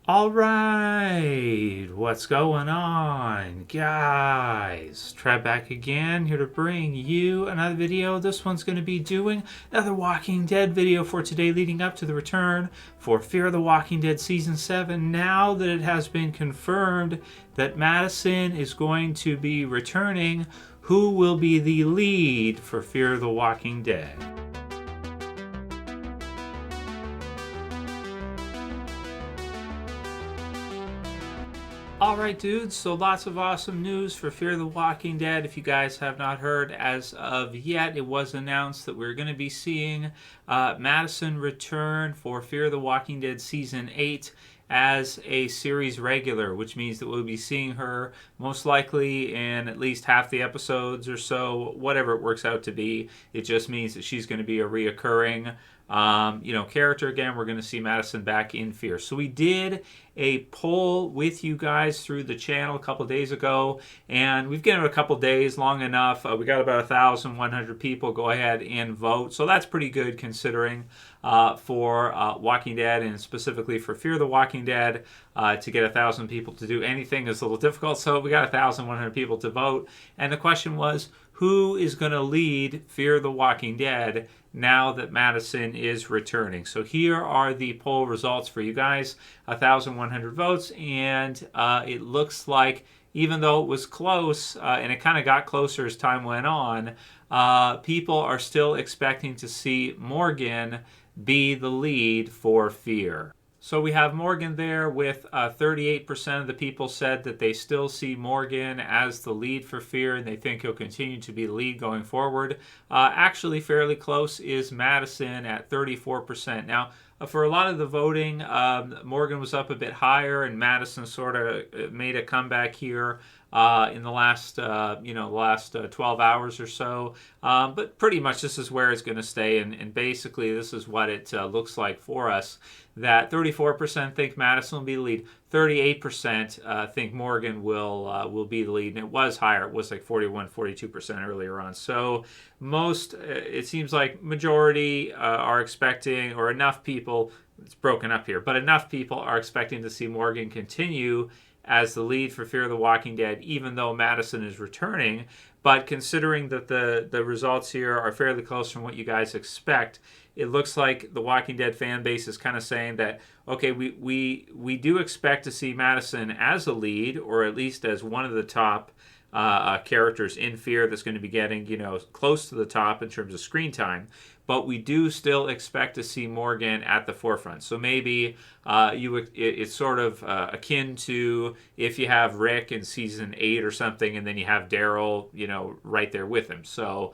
All right, what's going on, guys? Trev back again, here to bring you another video. This one's going to be doing another Walking Dead video for today, leading up to the return for Fear the Walking Dead Season 7. Now that it has been confirmed that Madison is going to be returning, who will be the lead for Fear the Walking Dead? Alright dudes, so lots of awesome news for Fear the Walking Dead. If you guys have not heard as of yet, it was announced that we're going to be seeing Madison return for Fear the Walking Dead Season 8 as a series regular, which means that we'll be seeing her most likely in at least half the episodes or so, whatever it works out to be. It just means that she's going to be a reoccurring character again. We're going to see Madison back in Fear. So we did a poll with you guys through the channel a couple days ago, and we've given it a couple days, long enough. We got about 1,100 people go ahead and vote, so that's pretty good considering for Walking Dead, and specifically for Fear the Walking Dead. To get 1,000 people to do anything is a little difficult, so we got 1,100 people to vote, and the question was, who is going to lead Fear the Walking Dead now that Madison is returning? So here are the poll results for you guys. 1,100 votes, and it looks like, even though it was close, and it kind of got closer as time went on, people are still expecting to see Morgan be the lead for Fear. So we have Morgan there with 38% of the people said that they still see Morgan as the lead for Fear, and they think he'll continue to be the lead going forward. Actually fairly close is Madison at 34%. Now, for a lot of the voting, Morgan was up a bit higher, and Madison sort of made a comeback here in the last 12 hours or so. But pretty much this is where it's going to stay, and basically this is what it looks like for us. That 34% think Madison will be the lead, 38% think Morgan will be the lead, and it was higher. It was like 42% earlier on. So most, it seems like majority are expecting, or enough people, it's broken up here, but enough people are expecting to see Morgan continue as the lead for Fear the Walking Dead, even though Madison is returning. But considering that the results here are fairly close from what you guys expect, it looks like the Walking Dead fan base is kind of saying that, okay, we do expect to see Madison as a lead, or at least as one of the top characters in Fear that's going to be getting, close to the top in terms of screen time. But we do still expect to see Morgan at the forefront. So maybe it's sort of akin to if you have Rick in season 8 or something, and then you have Daryl, right there with him. So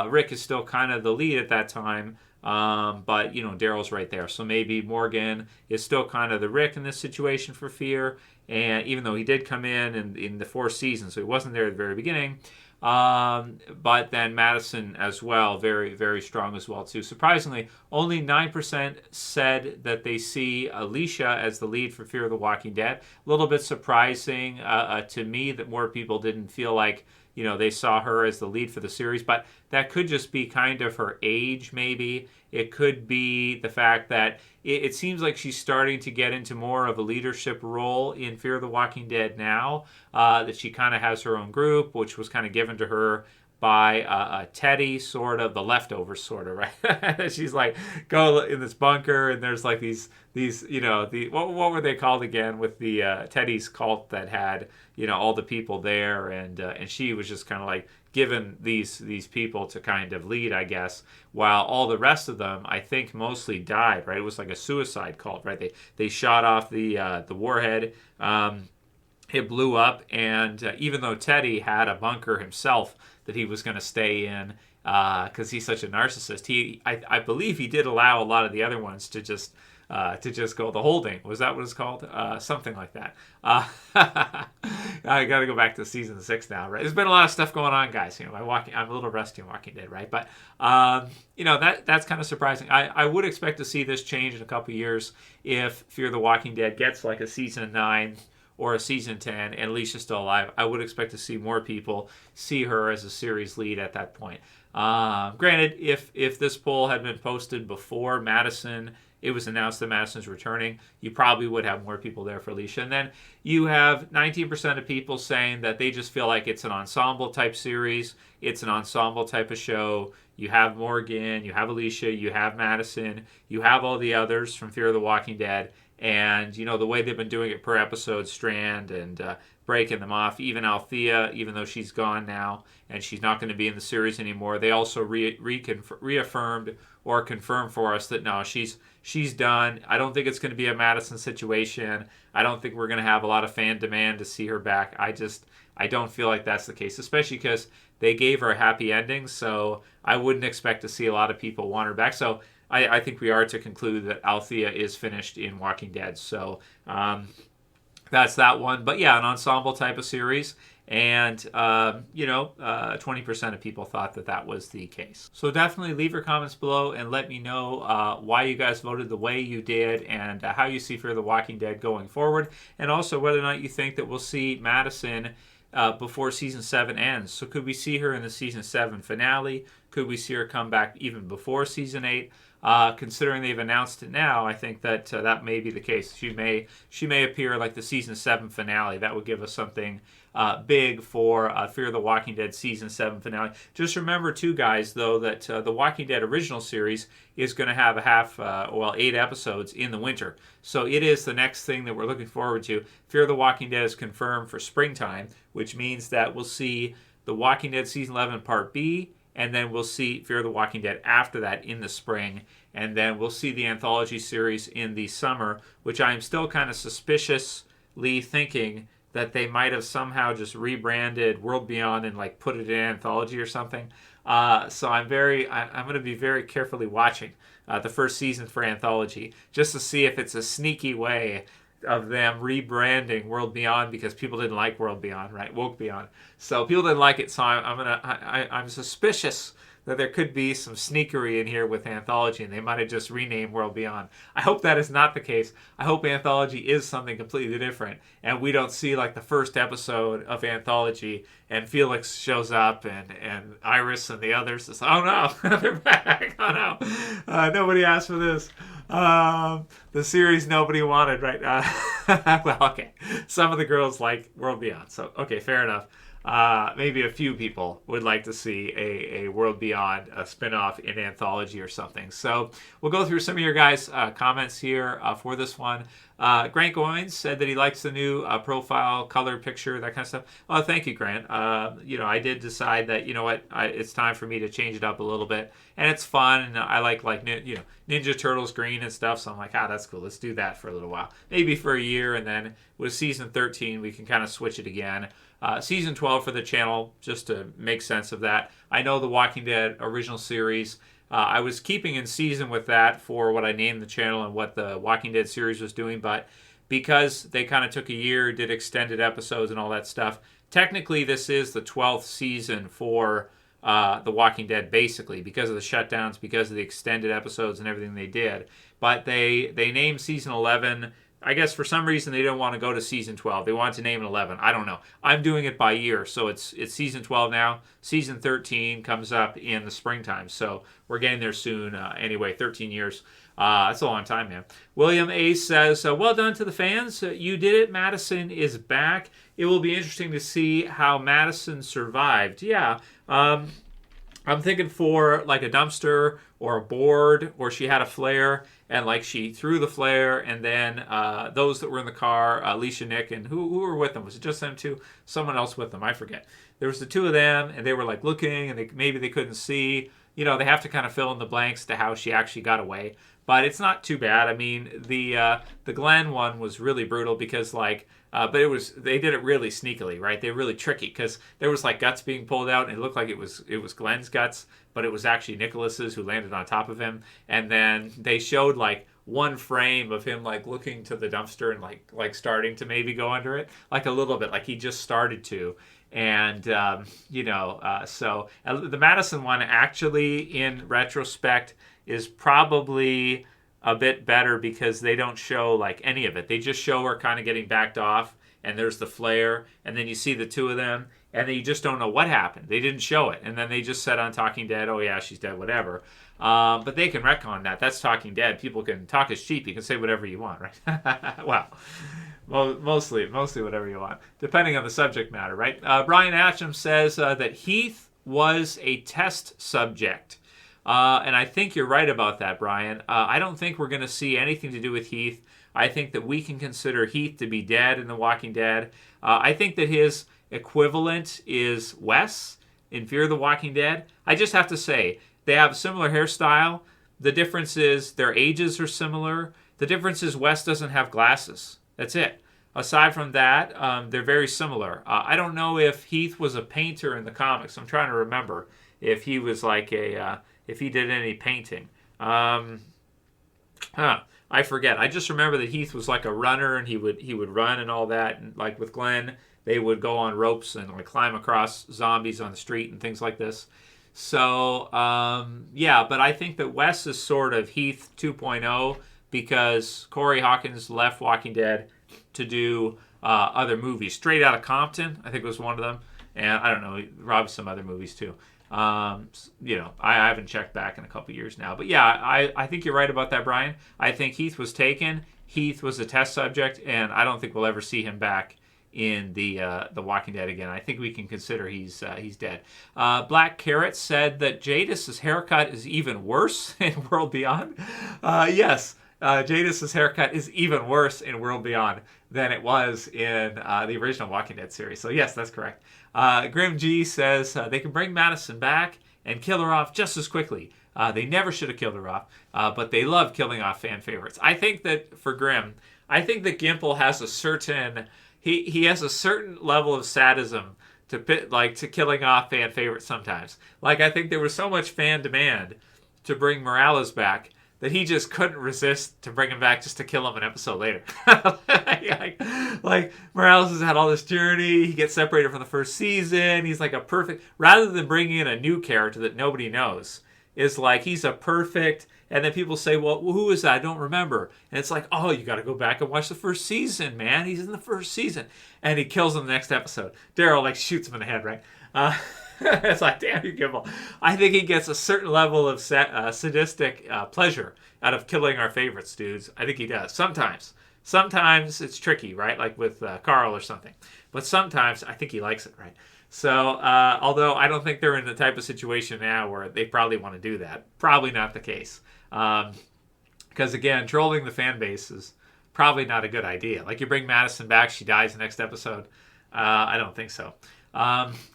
Rick is still kind of the lead at that time, but Daryl's right there. So maybe Morgan is still kind of the Rick in this situation for Fear, and even though he did come in the 4th season, so he wasn't there at the very beginning. But then Madison as well, very, very strong as well too. Surprisingly, only 9% said that they see Alicia as the lead for Fear the Walking Dead. A little bit surprising to me that more people didn't feel like they saw her as the lead for the series, but that could just be kind of her age, maybe. It could be the fact that it seems like she's starting to get into more of a leadership role in Fear the Walking Dead now, that she kind of has her own group, which was kind of given to her by Teddy, sort of, the leftovers, sort of, right? She's like, go in this bunker, and there's like these what were they called again, with the Teddy's cult that had all the people there, and she was just kind of like given these people to kind of lead, I guess, while all the rest of them, I think, mostly died, right? It was like a suicide cult, right? They shot off the warhead. It blew up, and even though Teddy had a bunker himself that he was going to stay in, because he's such a narcissist, I believe he did allow a lot of the other ones to just go the holding. Was that what it's called? Something like that. I got to go back to season 6 now, right? There's been a lot of stuff going on, guys. I'm a little rusty on Walking Dead, right? But that's kind of surprising. I would expect to see this change in a couple years if Fear the Walking Dead gets like a season 9 or a season 10, and Alicia's still alive. I would expect to see more people see her as a series lead at that point. Granted, if this poll had been posted before Madison it was announced that Madison's returning, you probably would have more people there for Alicia. And then you have 19% of people saying that they just feel like it's an ensemble type series, it's an ensemble type of show. You have Morgan, you have Alicia, you have Madison, you have all the others from Fear of the Walking Dead. And, you know, the way they've been doing it per episode, Strand and breaking them off, even Althea, even though she's gone now and she's not going to be in the series anymore, they also reaffirmed or confirmed for us that no, she's done. I don't think it's going to be a Madison situation. I don't think we're going to have a lot of fan demand to see her back. I don't feel like that's the case, especially because they gave her a happy ending, so I wouldn't expect to see a lot of people want her back. So I think we are to conclude that Althea is finished in Walking Dead. So that's that one. But yeah, an ensemble type of series. And, 20% of people thought that was the case. So definitely leave your comments below and let me know why you guys voted the way you did and how you see Fear the Walking Dead going forward. And also whether or not you think that we'll see Madison before Season 7 ends. So could we see her in the Season 7 finale? Could we see her come back even before Season 8? Considering they've announced it now, I think that that may be the case. She may appear like the Season 7 finale. That would give us something big for Fear the Walking Dead Season 7 finale. Just remember, too, guys, though, that the Walking Dead original series is going to have 8 episodes in the winter. So it is the next thing that we're looking forward to. Fear the Walking Dead is confirmed for springtime, which means that we'll see The Walking Dead Season 11 Part B, and then we'll see Fear the Walking Dead after that in the spring. And then we'll see the anthology series in the summer, which I am still kind of suspiciously thinking that they might have somehow just rebranded World Beyond and like put it in anthology or something. So I'm going to be very carefully watching the first season for anthology just to see if it's a sneaky way of them rebranding World Beyond because people didn't like World Beyond, right? Woke Beyond. So people didn't like it. So I'm suspicious that there could be some sneakery in here with Anthology, and they might have just renamed World Beyond. I hope that is not the case. I hope Anthology is something completely different, and we don't see like the first episode of Anthology, and Felix shows up, and Iris and the others is, oh no, they're back. Oh no, nobody asked for this. The series nobody wanted, right? Well, okay. Some of the girls like World Beyond, so okay, fair enough. Maybe a few people would like to see a World Beyond a spinoff in Anthology or something. So we'll go through some of your guys' comments here for this one. Grant Goins said that he likes the new profile, color picture, that kind of stuff. Oh, thank you, Grant. I did decide that, it's time for me to change it up a little bit. And it's fun, and I like Ninja Turtles green and stuff, so I'm like, that's cool. Let's do that for a little while. Maybe for a year, and then with Season 13, we can kind of switch it again. Season 12 for the channel, just to make sense of that. I know the Walking Dead original series, I was keeping in season with that for what I named the channel and what the Walking Dead series was doing, but because they kind of took a year, did extended episodes and all that stuff, technically this is the 12th season for The Walking Dead, basically, because of the shutdowns, because of the extended episodes and everything they did. But they named Season 11... I guess for some reason they didn't want to go to Season 12. They wanted to name it 11. I don't know. I'm doing it by year, so it's Season 12 now. Season 13 comes up in the springtime, so we're getting there soon. Anyway, 13 years. That's a long time, man. William A. says, well done to the fans. You did it. Madison is back. It will be interesting to see how Madison survived. Yeah. I'm thinking for like a dumpster or a board, or she had a flare and like she threw the flare, and then those that were in the car, Alicia, Nick, and who were with them? Was it just them two? Someone else with them? I forget. There was the two of them, and they were like looking, and maybe they couldn't see. They have to kind of fill in the blanks to how she actually got away. But it's not too bad. I mean, the Glenn one was really brutal because but they did it really sneakily, right? They were really tricky because there was like guts being pulled out, and it looked like it was Glenn's guts, but it was actually Nicholas's who landed on top of him. And then they showed like one frame of him like looking to the dumpster and like starting to maybe go under it, like a little bit, like he just started to. And, so the Madison one actually, in retrospect, is probably a bit better because they don't show like any of it. They just show her kind of getting backed off, and there's the flare, and then you see the two of them, and then you just don't know what happened. They didn't show it, and then they just said on Talking Dead, oh yeah, she's dead, whatever. But they can retcon that. That's Talking Dead. People can talk as cheap. You can say whatever you want, right? Well, mostly whatever you want, depending on the subject matter, right? Brian Achim says that Heath was a test subject. And I think you're right about that, Brian. I don't think we're going to see anything to do with Heath. I think that we can consider Heath to be dead in The Walking Dead. I think that his equivalent is Wes in Fear the Walking Dead. I just have to say, they have a similar hairstyle. The difference is their ages are similar. The difference is Wes doesn't have glasses. That's it. Aside from that, they're very similar. I don't know if Heath was a painter in the comics. I'm trying to remember if he was like if he did any painting. I forget. I just remember that Heath was like a runner, and he would run and all that. And like with Glenn, they would go on ropes and like climb across zombies on the street and things like this. So yeah, but I think that Wes is sort of Heath 2.0 because Corey Hawkins left Walking Dead to do other movies. Straight Outta Compton, I think was one of them, and I don't know, Rob some other movies too. I haven't checked back in a couple years now, but yeah, I think you're right about that, Brian. I think Heath was taken. Heath was a test subject, and I don't think we'll ever see him back in the Walking Dead again. I think we can consider he's dead. Blackkarot said that Jadis's haircut is even worse in World Beyond. Yes. Jadis's haircut is even worse in World Beyond than it was in the original Walking Dead series. So yes, that's correct. Grim G says they can bring Madison back and kill her off just as quickly. They never should have killed her off, but they love killing off fan favorites. I think that for Grim, I think that Gimple has a certain he has a certain level of sadism to killing off fan favorites sometimes. Like I think there was so much fan demand to bring Morales back that he just couldn't resist to bring him back just to kill him an episode later. like Morales has had all this journey. He gets separated from the first season. He's like a perfect... Rather than bringing in a new character that nobody knows, is like he's a perfect... And then people say, well, who is that? I don't remember. And it's like, oh, you got to go back and watch the first season, man. He's in the first season. And he kills him in the next episode. Daryl like shoots him in the head, right? It's like, damn you, Gimple. I think he gets a certain level of sadistic pleasure out of killing our favorites, dudes. I think he does. Sometimes it's tricky, right? Like with Carl or something. But sometimes I think he likes it, right? So, although I don't think they're in the type of situation now where they probably want to do that. Probably not the case. Because, again, trolling the fan base is probably not a good idea. Like, you bring Madison back, she dies the next episode. I don't think so.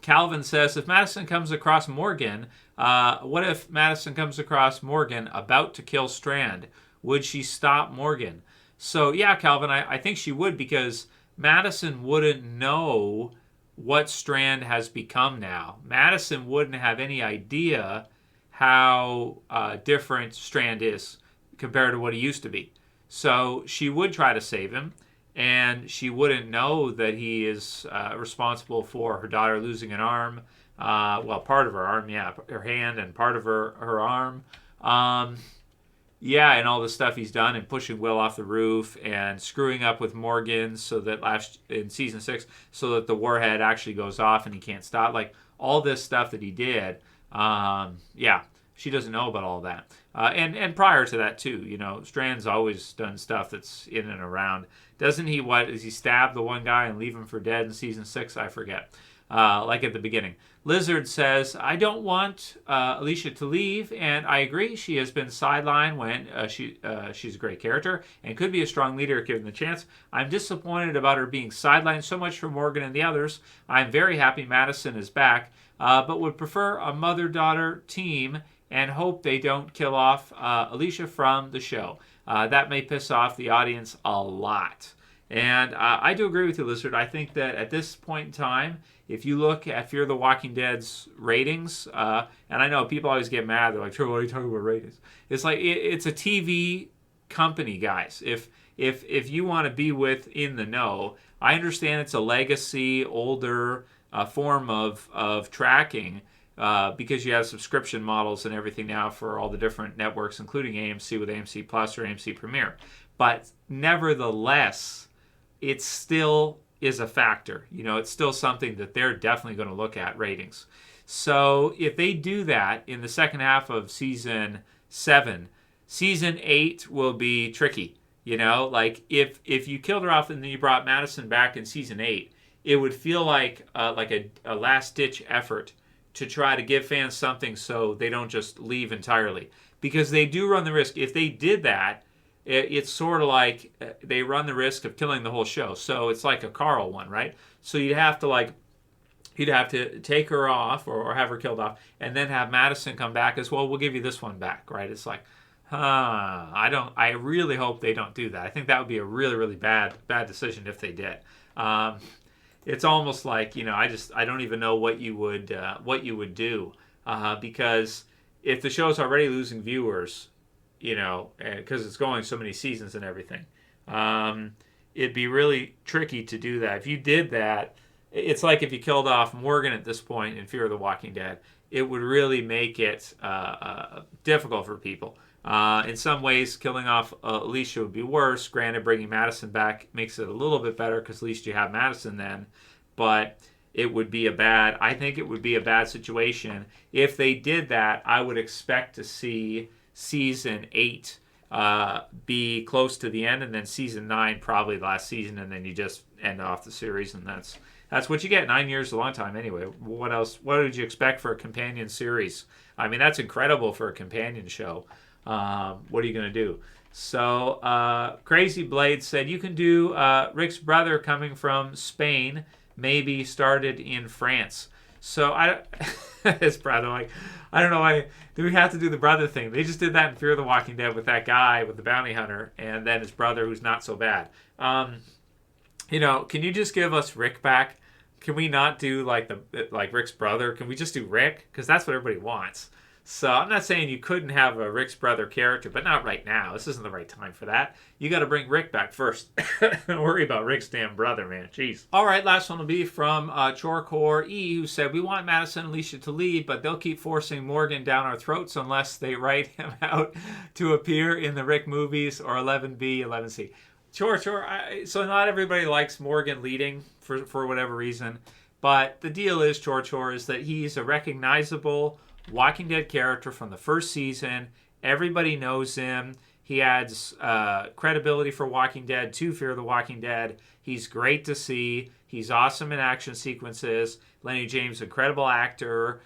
Calvin says, if Madison comes across Morgan, what if Madison comes across Morgan about to kill Strand? Would she stop Morgan? So, yeah, Calvin, I think she would, because Madison wouldn't know what Strand has become now. Madison wouldn't have any idea how different Strand is compared to what he used to be. So she would try to save him, and she wouldn't know that he is responsible for her daughter losing an arm. Well, part of her arm, yeah, her hand and part of her arm. Yeah, and all the stuff he's done and pushing Will off the roof and screwing up with Morgan so that in season 6, so that the warhead actually goes off and he can't stop. Like all this stuff that he did, yeah, she doesn't know about all that. And prior to that too, Strand's always done stuff that's in and around. Doesn't he? Does he stab the one guy and leave him for dead in season 6? I forget. Like at the beginning. Lizard says, I don't want Alicia to leave, and I agree. She has been sidelined when she's a great character and could be a strong leader if given the chance. I'm disappointed about her being sidelined so much from Morgan and the others. I'm very happy Madison is back, but would prefer a mother-daughter team and hope they don't kill off Alicia from the show. That may piss off the audience a lot. And I do agree with you, Lizard. I think that at this point in time, if you look at Fear the Walking Dead's ratings, and I know people always get mad. They're like, Trev, what are you talking about ratings? It's like, it's a TV company, guys. If you want to be in the know, I understand it's a legacy, older form of tracking because you have subscription models and everything now for all the different networks, including AMC with AMC Plus or AMC Premiere. But nevertheless, it's still is a factor. It's still something that they're definitely going to look at, ratings. So if they do that in the second half of season 7, season 8 will be tricky. Like if you killed her off and then you brought Madison back in season 8, it would feel like a last-ditch effort to try to give fans something so they don't just leave entirely. Because they do run the risk. If they did that, it's sort of like they run the risk of killing the whole show. So it's like a Carl one, right? So you'd have to take her off or have her killed off and then have Madison come back as well. We'll give you this one back, right? It's like, I really hope they don't do that. I think that would be a really, really bad decision if they did. It's almost like, I don't even know what you would do, because if the show's already losing viewers, because it's going so many seasons and everything, it'd be really tricky to do that. If you did that, it's like if you killed off Morgan at this point in Fear of the Walking Dead, it would really make it difficult for people. In some ways, killing off Alicia would be worse. Granted, bringing Madison back makes it a little bit better because at least you have Madison then. But I think it would be a bad situation. If they did that, I would expect to see season 8 be close to the end, and then season 9 probably last season, and then you just end off the series, and that's what you get. 9 years is a long time anyway. What else? What would you expect for a companion series? I mean, that's incredible for a companion show. What are you going to do? So Crazy Blade said you can do Rick's brother coming from Spain, maybe started in France. So his brother, I don't know why do we have to do the brother thing. They just did that in Fear of the Walking Dead with that guy with the bounty hunter and then his brother who's not so bad. Can you just give us Rick back? Can we not do like Rick's brother? Can we just do Rick? Because that's what everybody wants. So I'm not saying you couldn't have a Rick's brother character, but not right now. This isn't the right time for that. You got to bring Rick back first. Don't worry about Rick's damn brother, man. Jeez. All right, last one will be from Chorcore E, who said, we want Madison and Alicia to leave, but they'll keep forcing Morgan down our throats unless they write him out to appear in the Rick movies or 11B, 11C. Sure. So not everybody likes Morgan leading for whatever reason, but the deal is, Chor, is that he's a recognizable Walking Dead character from the first season. Everybody knows him. He adds credibility for Walking Dead to Fear of the Walking Dead. He's great to see. He's awesome in action sequences. Lenny James, incredible actor.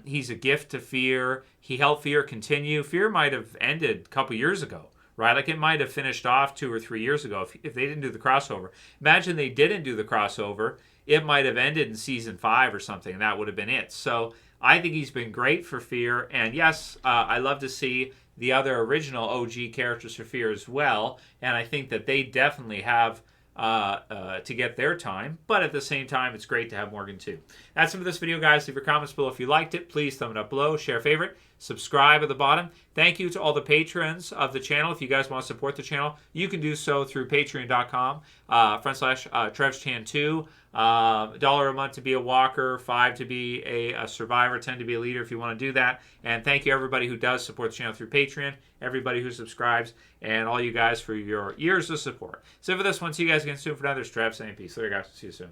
He's a gift to Fear. He helped Fear continue. Fear might have ended a couple years ago, right? Like it might have finished off 2 or 3 years ago if they didn't do the crossover. Imagine they didn't do the crossover. It might have ended in season 5 or something, and that would have been it. So I think he's been great for Fear. And yes, I love to see the other original OG characters for Fear as well. And I think that they definitely have to get their time. But at the same time, it's great to have Morgan too. That's it for this video, guys. Leave your comments below if you liked it. Please thumb it up below, share favorite, subscribe at the bottom. Thank you to all the patrons of the channel. If you guys want to support the channel, you can do so through patreon.com /TrevsChan2. $1 a month to be a walker, $5 to be a survivor, $10 to be a leader if you want to do that. And thank you everybody who does support the channel through Patreon, everybody who subscribes, and all you guys for your years of support. So for this one, see you guys again soon for another Trev saying peace. Later, guys. See you soon.